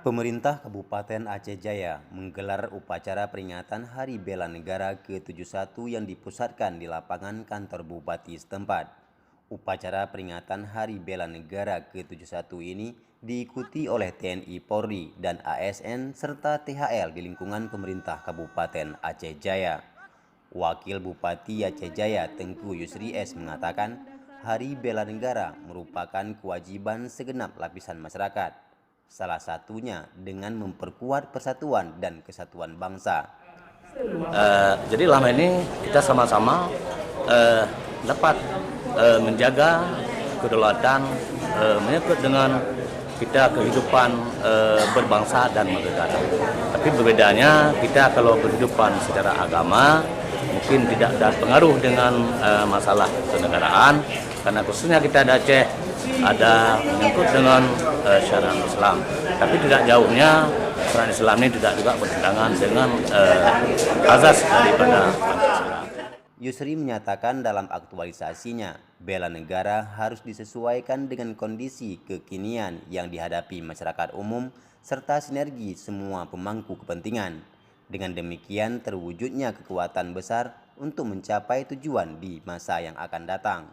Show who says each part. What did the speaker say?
Speaker 1: Pemerintah Kabupaten Aceh Jaya menggelar upacara peringatan Hari Bela Negara ke-71 yang dipusatkan di lapangan kantor Bupati setempat. Upacara peringatan Hari Bela Negara ke-71 ini diikuti oleh TNI Polri dan ASN serta THL di lingkungan pemerintah Kabupaten Aceh Jaya. Wakil Bupati Aceh Jaya Tengku Yusri S mengatakan, Hari Bela Negara merupakan kewajiban segenap lapisan masyarakat. Salah satunya dengan memperkuat persatuan dan kesatuan bangsa.
Speaker 2: Jadi lama ini kita sama-sama dapat menjaga kedaulatan menyangkut dengan kita kehidupan berbangsa dan bernegara. Tapi berbedanya kita kalau kehidupan secara agama mungkin tidak ada pengaruh dengan masalah kenegaraan, karena khususnya kita di Aceh ada menyangkut dengan syariat Islam. Tapi tidak jauhnya syariat Islam ini tidak juga bertentangan dengan azas daripada Pancasila.
Speaker 1: Yusri menyatakan dalam aktualisasinya, bela negara harus disesuaikan dengan kondisi kekinian yang dihadapi masyarakat umum serta sinergi semua pemangku kepentingan. Dengan demikian terwujudnya kekuatan besar untuk mencapai tujuan di masa yang akan datang.